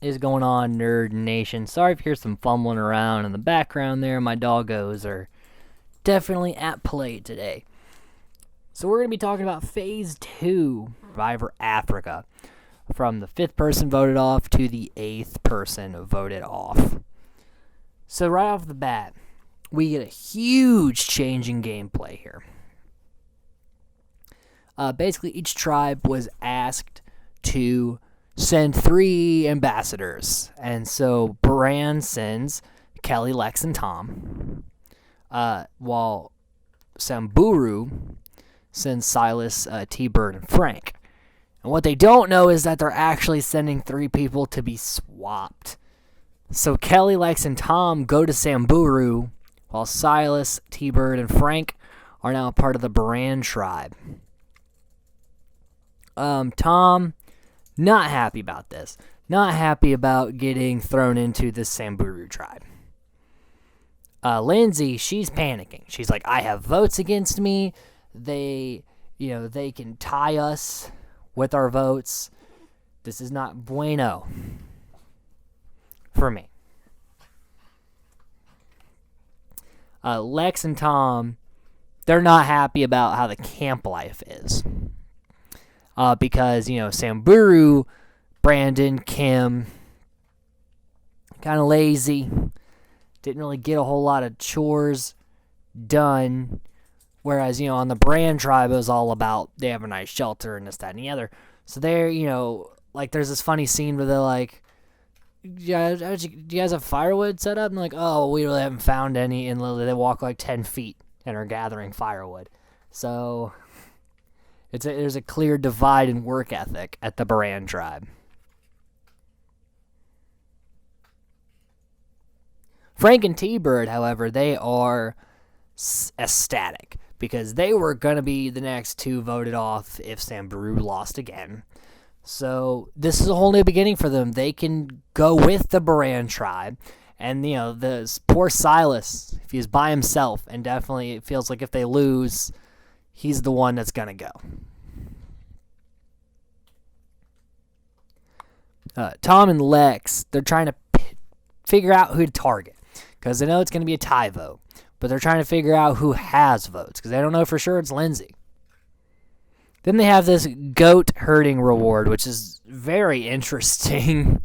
is going on, Nerd Nation? Sorry if you hear some fumbling around in the background there. My doggos are definitely at play today. So we're going to be talking about Phase 2, Survivor Africa, from the 5th person voted off to the 8th person voted off. So right off the bat, we get a huge change in gameplay here. Basically, each tribe was asked to send 3 ambassadors. And so Bran sends Kelly, Lex, and Tom, while Samburu sends Silas, T-Bird, and Frank. And what they don't know is that they're actually sending 3 people to be swapped. So Kelly, Lex, and Tom go to Samburu, while Silas, T-Bird, and Frank are now a part of the Bran tribe. Tom, not happy about this. Not happy about getting thrown into the Samburu tribe. Lindsay, she's panicking. She's like, I have votes against me. They can tie us with our votes. This is not bueno for me. Lex and Tom, they're not happy about how the camp life is. Because, Samburu, Brandon, Kim, kind of lazy. Didn't really get a whole lot of chores done. Whereas, on the Bran tribe, it was all about they have a nice shelter and this, that, and the other. So they're, there's this funny scene where they're like, yeah, do you guys have firewood set up? And like, oh, we really haven't found any. And literally they walk like 10 feet and are gathering firewood. So there's a clear divide in work ethic at the Bran tribe. Frank and T-Bird, however, they are ecstatic because they were going to be the next 2 voted off if Samburu lost again. So this is a whole new beginning for them. They can go with the Bran tribe. And, the poor Silas, if he's by himself, and definitely it feels like if they lose, he's the one that's going to go. Tom and Lex, they're trying to figure out who to target. Because they know it's going to be a tie vote. But they're trying to figure out who has votes. Because they don't know for sure it's Lindsay. Then they have this goat herding reward, which is very interesting.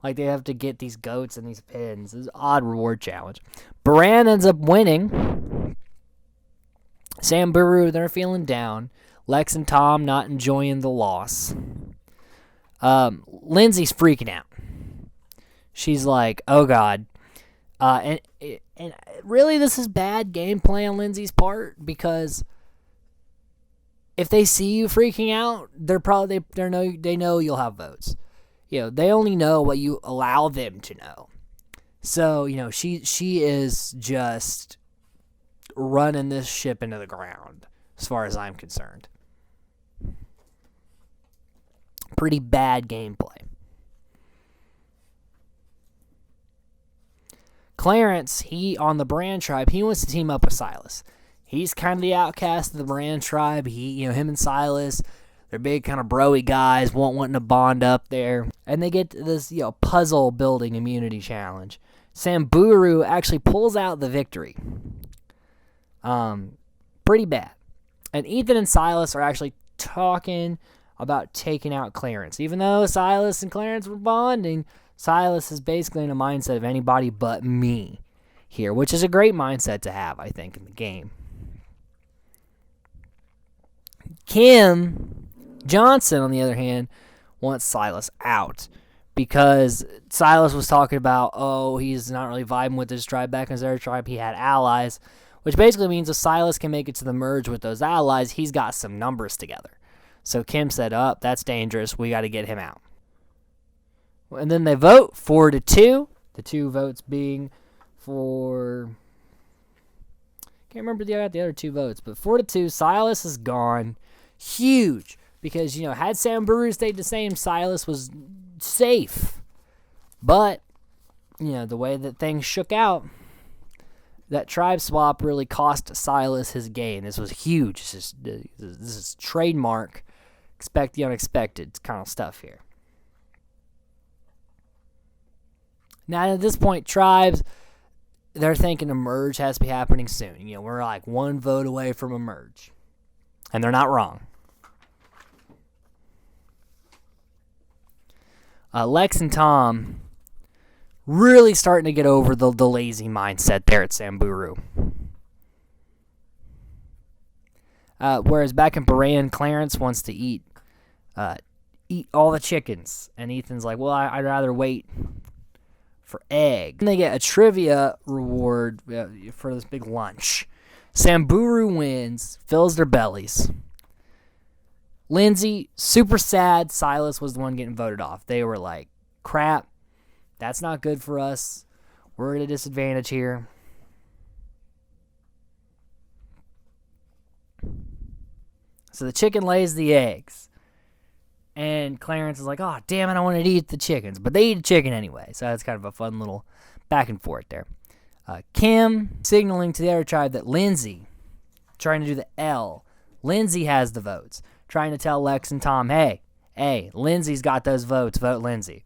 Like they have to get these goats and these pins. This is an odd reward challenge. Bran ends up winning. Samburu, they're feeling down. Lex and Tom not enjoying the loss. Lindsay's freaking out. She's like, oh God. And really this is bad gameplay on Lindsay's part because if they see you freaking out, they know you'll have votes. They only know what you allow them to know. So, she is just running this ship into the ground as far as I'm concerned. Pretty bad gameplay. Clarence, on the Bran tribe, he wants to team up with Silas. He's kind of the outcast of the Bran tribe. Him and Silas, they're big kind of bro-y guys, wanting to bond up there. And they get this, puzzle building immunity challenge. Samburu actually pulls out the victory. Pretty bad. And Ethan and Silas are actually talking about taking out Clarence. Even though Silas and Clarence were bonding, Silas is basically in a mindset of anybody but me here, which is a great mindset to have, I think, in the game. Kim Johnson, on the other hand, wants Silas out because Silas was talking about, he's not really vibing with his tribe. Back in his other tribe, he had allies, which basically means if Silas can make it to the merge with those allies, he's got some numbers together. So Kim said, that's dangerous. We got to get him out. And then they vote 4-2. The 2 votes being for... can't remember the other 2 votes, but 4-2. Silas is gone. Huge. Because, had Samburu stayed the same, Silas was safe. But, the way that things shook out, that tribe swap really cost Silas his gain. This was huge. This is trademark, expect the unexpected kind of stuff here. Now, at this point, tribes, they're thinking a merge has to be happening soon. We're like one vote away from a merge. And they're not wrong. Lex and Tom really starting to get over the lazy mindset there at Samburu. Whereas back in Beran, Clarence wants to eat all the chickens. And Ethan's like, well, I'd rather wait for egg. And they get a trivia reward for this big lunch. Samburu wins, fills their bellies. Lindsay, super sad. Silas was the one getting voted off. They were like, crap, that's not good for us. We're at a disadvantage here. So the chicken lays the eggs. And Clarence is like, oh, damn it, I wanted to eat the chickens. But they eat the chicken anyway. So that's kind of a fun little back and forth there. Kim signaling to the other tribe that Lindsay, trying to do the L, Lindsay has the votes. Trying to tell Lex and Tom, hey, Lindsay's got those votes. Vote Lindsay.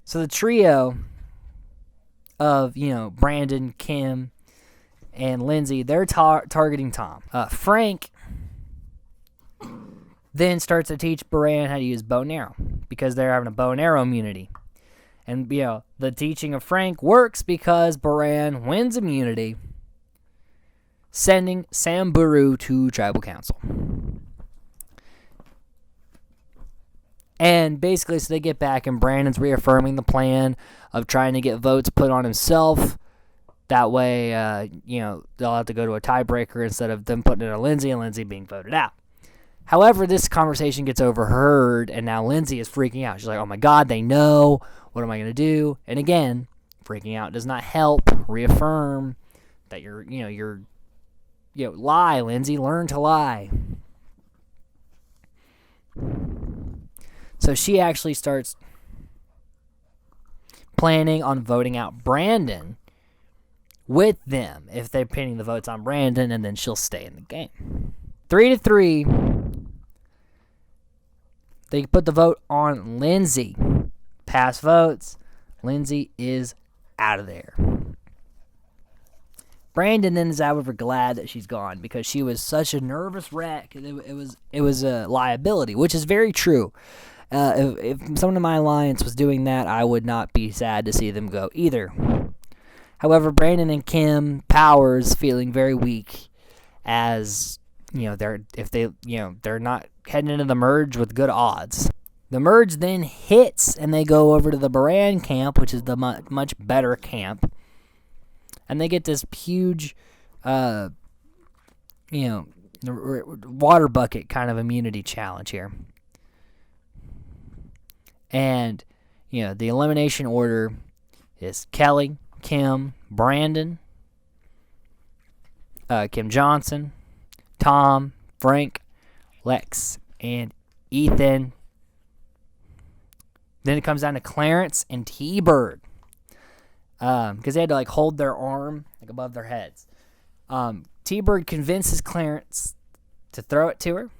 So the trio of, Brandon, Kim, and Lindsay, they're targeting Tom. Frank then starts to teach Beran how to use bow and arrow because they're having a bow and arrow immunity. And, the teaching of Frank works because Beran wins immunity, sending Samburu to tribal council. And basically, so they get back, and Brandon's reaffirming the plan of trying to get votes put on himself. That way, they'll have to go to a tiebreaker instead of them putting it on Lindsay and Lindsay being voted out. However, this conversation gets overheard, and now Lindsay is freaking out. She's like, oh my God, they know. What am I going to do? And again, freaking out does not help reaffirm that you're lie, Lindsay. Learn to lie. So she actually starts planning on voting out Brandon with them if they're pinning the votes on Brandon, and then she'll stay in the game. 3-3. They put the vote on Lindsay. Pass votes. Lindsay is out of there. Brandon then is, however, glad that she's gone because she was such a nervous wreck. It was a liability, which is very true. If someone in my alliance was doing that, I would not be sad to see them go either. However, Brandon and Kim Powers feeling very weak, as they're not heading into the merge with good odds. The merge then hits, and they go over to the Beran camp, which is the much better camp, and they get this huge, water bucket kind of immunity challenge here. And, the elimination order is Kelly, Kim, Brandon, Kim Johnson, Tom, Frank, Lex, and Ethan. Then it comes down to Clarence and T-Bird. Because they had to, hold their arm, above their heads. T-Bird convinces Clarence to throw it to her.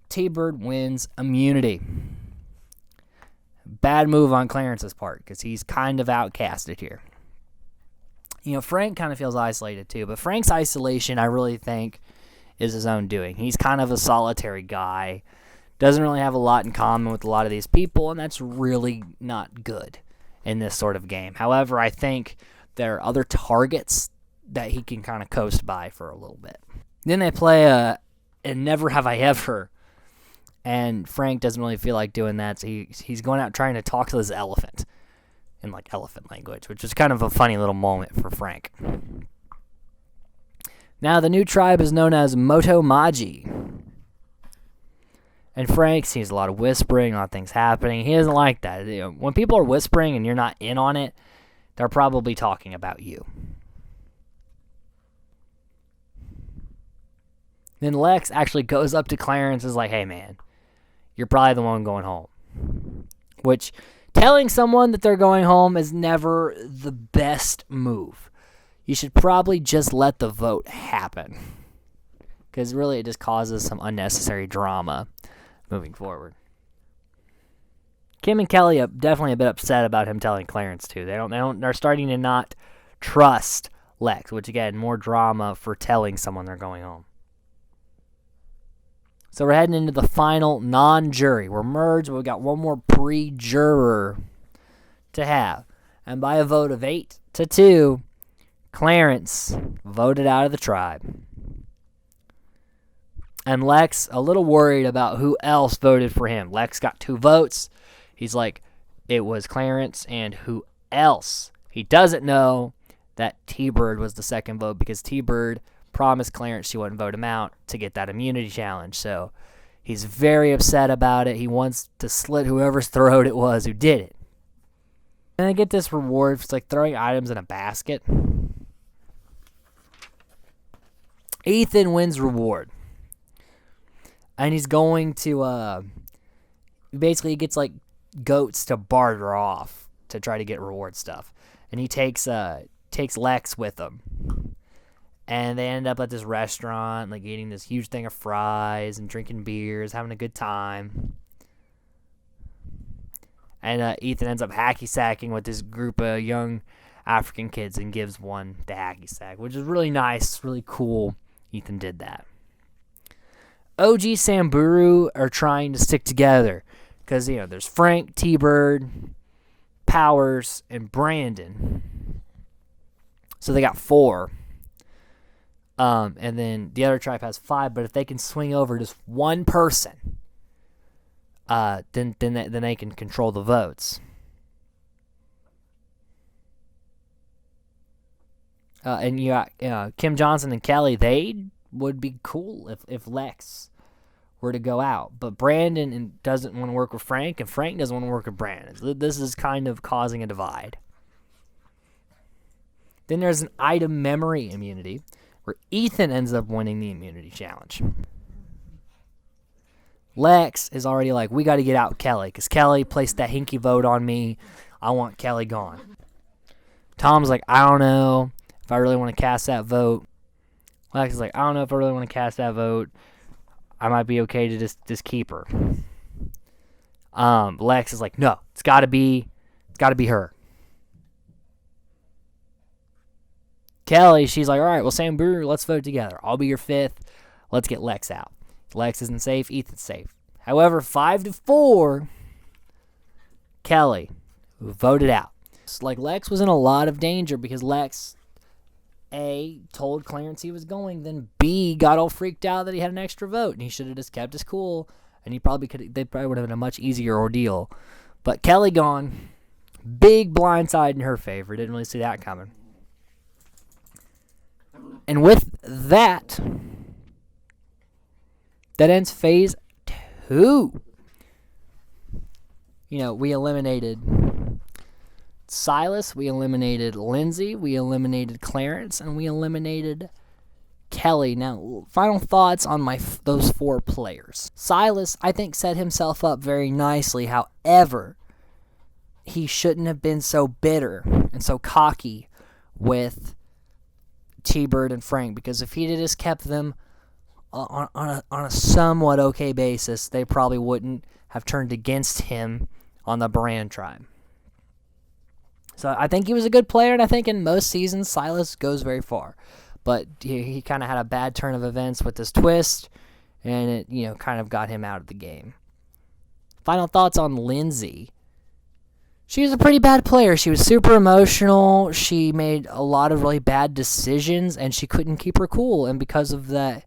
T-Bird wins immunity. Bad move on Clarence's part because he's kind of outcasted here. Frank kind of feels isolated too, but Frank's isolation, I really think, is his own doing. He's kind of a solitary guy, doesn't really have a lot in common with a lot of these people, and that's really not good in this sort of game. However, I think there are other targets that he can kind of coast by for a little bit. Then they play a Never Have I Ever, and Frank doesn't really feel like doing that, so he's going out trying to talk to this elephant in elephant language, which is kind of a funny little moment for Frank. Now the new tribe is known as Moto Maji. And Frank sees a lot of whispering, a lot of things happening. He doesn't like that. When people are whispering and you're not in on it, they're probably talking about you. Then Lex actually goes up to Clarence and is like, hey man, you're probably the one going home. Which, telling someone that they're going home is never the best move. You should probably just let the vote happen. Because really it just causes some unnecessary drama moving forward. Kim and Kelly are definitely a bit upset about him telling Clarence too. They're starting to not trust Lex, which again, more drama for telling someone they're going home. So we're heading into the final non-jury. We're merged, but we got one more pre-juror to have. And by a vote of 8-2, Clarence voted out of the tribe. And Lex, a little worried about who else voted for him. Lex got 2 votes. He's like, it was Clarence and who else? He doesn't know that T-Bird was the second vote because T-Bird promised Clarence she wouldn't vote him out to get that immunity challenge. So he's very upset about it. He wants to slit whoever's throat it was who did it. And I get this reward. It's like throwing items in a basket. Ethan wins reward. And he's going to, basically he gets like goats to barter off to try to get reward stuff. And he takes Lex with him. And they end up at this restaurant, like eating this huge thing of fries and drinking beers, having a good time. And Ethan ends up hacky-sacking with this group of young African kids and gives one the hacky-sack, which is really nice, really cool. Ethan did that. OG Samburu are trying to stick together because, there's Frank, T-Bird, Powers, and Brandon. So they got 4. And then the other tribe has 5, but if they can swing over just one person, then they can control the votes. And you got Kim Johnson and Kelly. They would be cool if Lex were to go out. But Brandon doesn't want to work with Frank, and Frank doesn't want to work with Brandon. This is kind of causing a divide. Then there's an item memory immunity, where Ethan ends up winning the immunity challenge. Lex is already like, we got to get out Kelly, because Kelly placed that hinky vote on me. I want Kelly gone. Tom's like, I don't know if I really want to cast that vote. Lex is like, I don't know if I really want to cast that vote. I might be okay to just keep her. Lex is like, no, it's got to be her. Kelly, she's like, all right, well, Sam Brewer, let's vote together. I'll be your 5th. Let's get Lex out. Lex isn't safe. Ethan's safe. However, 5-4, Kelly voted out. It's like Lex was in a lot of danger because Lex, A, told Clarence he was going, then B, got all freaked out that he had an extra vote, and he should have just kept his cool, and they probably would have been a much easier ordeal. But Kelly gone. Big blindside in her favor. Didn't really see that coming. And with that ends phase 2. We eliminated Silas, we eliminated Lindsay, we eliminated Clarence, and we eliminated Kelly. Now, final thoughts on those 4 players. Silas, I think, set himself up very nicely. However, he shouldn't have been so bitter and so cocky with T-Bird and Frank, because if he'd have just kept them on a somewhat okay basis, they probably wouldn't have turned against him on the Brand tribe. So I think he was a good player, and I think in most seasons Silas goes very far. But he kind of had a bad turn of events with this twist, and it kind of got him out of the game. Final thoughts on Lindsay. She was a pretty bad player. She was super emotional. She made a lot of really bad decisions, and she couldn't keep her cool. And because of that,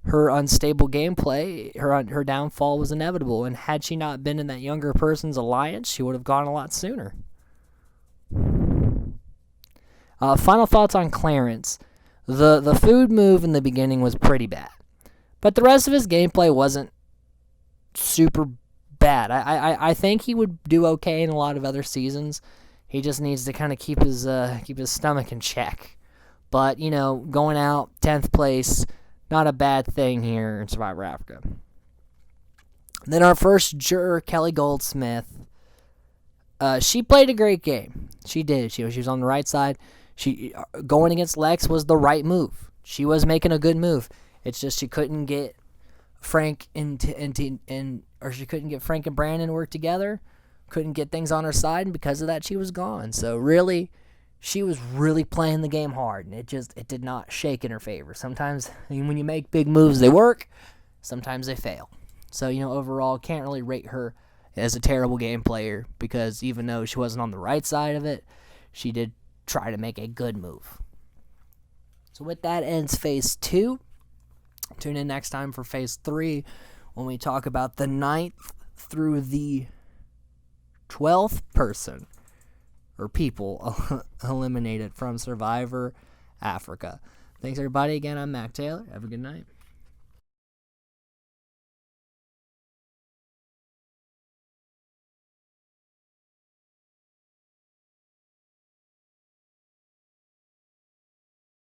her unstable gameplay, her downfall was inevitable. And had she not been in that younger person's alliance, she would have gone a lot sooner. Final thoughts on Clarence. The food move in the beginning was pretty bad, but the rest of his gameplay wasn't super bad. I think he would do okay in a lot of other seasons. He just needs to kind of keep his stomach in check. But going out 10th place, not a bad thing here in Survivor Africa. Then our first juror, Kelly Goldsmith. She played a great game. She did. She was on the right side. She going against Lex was the right move. She was making a good move. It's just she couldn't get Frank or she couldn't get Frank and Brandon to work together. couldn't get things on her side, and because of that, she was gone. So really, she was really playing the game hard, and it did not shake in her favor. Sometimes when you make big moves, they work. Sometimes they fail. So, overall, can't really rate her as a terrible game player, because even though she wasn't on the right side of it, she did try to make a good move. So with that ends Phase 2. Tune in next time for Phase 3 when we talk about the 9th through the 12th person or people eliminated from Survivor Africa. Thanks, everybody. Again, I'm Mac Taylor. Have a good night.